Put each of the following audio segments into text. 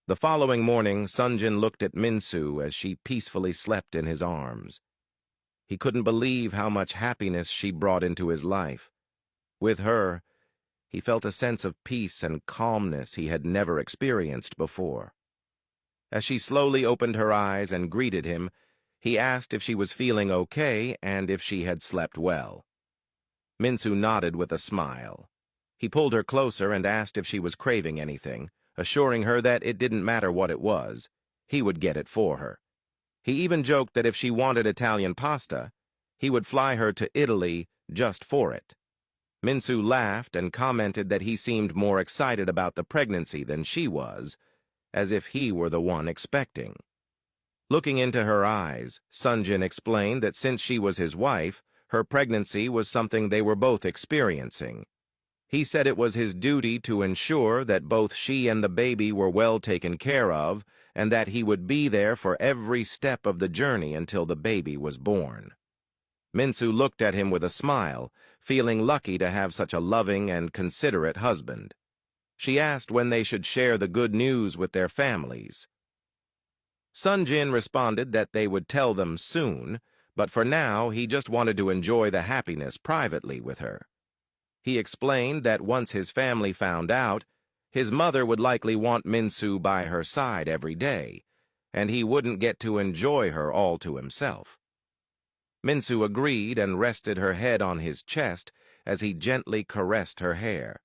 The following morning, Sonjin looked at Minsu as she peacefully slept in his arms. He couldn't believe how much happiness she brought into his life. With her, he felt a sense of peace and calmness he had never experienced before. As she slowly opened her eyes and greeted him, he asked if she was feeling okay and if she had slept well. Minsu nodded with a smile. He pulled her closer and asked if she was craving anything, assuring her that it didn't matter what it was. He would get it for her. He even joked that if she wanted Italian pasta, he would fly her to Italy just for it. Minsu laughed and commented that he seemed more excited about the pregnancy than she was, as if he were the one expecting. Looking into her eyes, Sonjin explained that since she was his wife, her pregnancy was something they were both experiencing. He said it was his duty to ensure that both she and the baby were well taken care of, and that he would be there for every step of the journey until the baby was born. Minsu looked at him with a smile, feeling lucky to have such a loving and considerate husband. She asked when they should share the good news with their families. Sonjin responded that they would tell them soon, but for now he just wanted to enjoy the happiness privately with her. He explained that once his family found out, his mother would likely want Minsu by her side every day, and he wouldn't get to enjoy her all to himself. Minsu agreed and rested her head on his chest as he gently caressed her hair.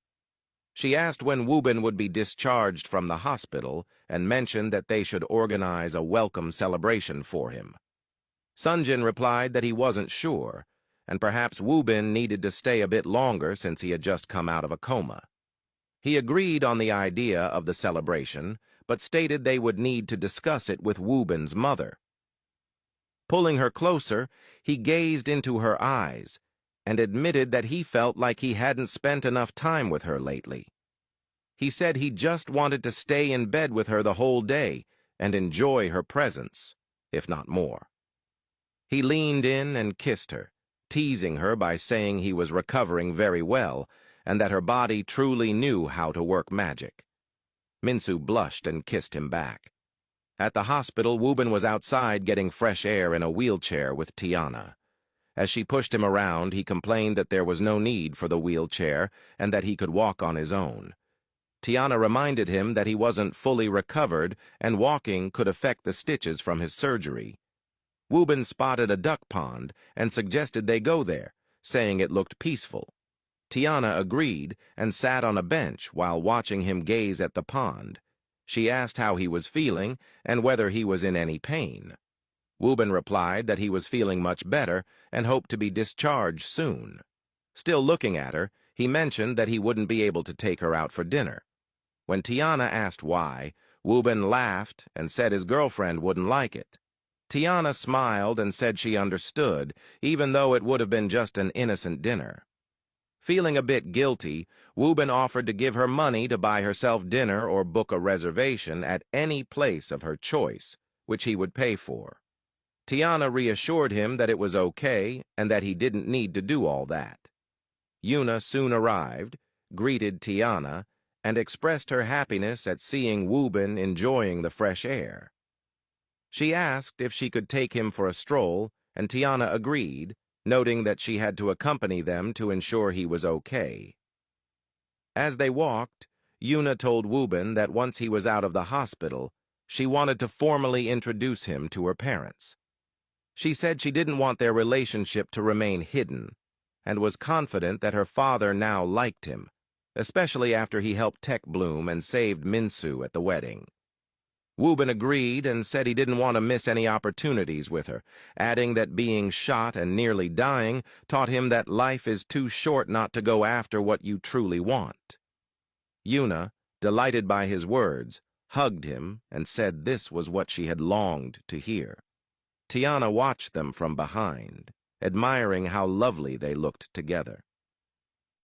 She asked when Wubin would be discharged from the hospital and mentioned that they should organize a welcome celebration for him. Sonjin replied that he wasn't sure, and perhaps Wubin needed to stay a bit longer since he had just come out of a coma. He agreed on the idea of the celebration, but stated they would need to discuss it with Wubin's mother. Pulling her closer, he gazed into her eyes and admitted that he felt like he hadn't spent enough time with her lately. He said he just wanted to stay in bed with her the whole day and enjoy her presence, if not more. He leaned in and kissed her, teasing her by saying he was recovering very well and that her body truly knew how to work magic. Minsu blushed and kissed him back. At the hospital, Wubin was outside getting fresh air in a wheelchair with Tiana. As she pushed him around, he complained that there was no need for the wheelchair and that he could walk on his own. Tiana reminded him that he wasn't fully recovered and walking could affect the stitches from his surgery. Wubin spotted a duck pond and suggested they go there, saying it looked peaceful. Tiana agreed and sat on a bench while watching him gaze at the pond. She asked how he was feeling and whether he was in any pain. Wubin replied that he was feeling much better and hoped to be discharged soon. Still looking at her, he mentioned that he wouldn't be able to take her out for dinner. When Tiana asked why, Wubin laughed and said his girlfriend wouldn't like it. Tiana smiled and said she understood, even though it would have been just an innocent dinner. Feeling a bit guilty, Wubin offered to give her money to buy herself dinner or book a reservation at any place of her choice, which he would pay for. Tiana reassured him that it was okay and that he didn't need to do all that. Yuna soon arrived, greeted Tiana, and expressed her happiness at seeing Wubin enjoying the fresh air. She asked if she could take him for a stroll, and Tiana agreed, noting that she had to accompany them to ensure he was okay. As they walked, Yuna told Wubin that once he was out of the hospital, she wanted to formally introduce him to her parents. She said she didn't want their relationship to remain hidden, and was confident that her father now liked him, especially after he helped Tech bloom and saved Minsu at the wedding. Wubin agreed and said he didn't want to miss any opportunities with her, adding that being shot and nearly dying taught him that life is too short not to go after what you truly want. Yuna, delighted by his words, hugged him and said this was what she had longed to hear. Tiana watched them from behind, admiring how lovely they looked together.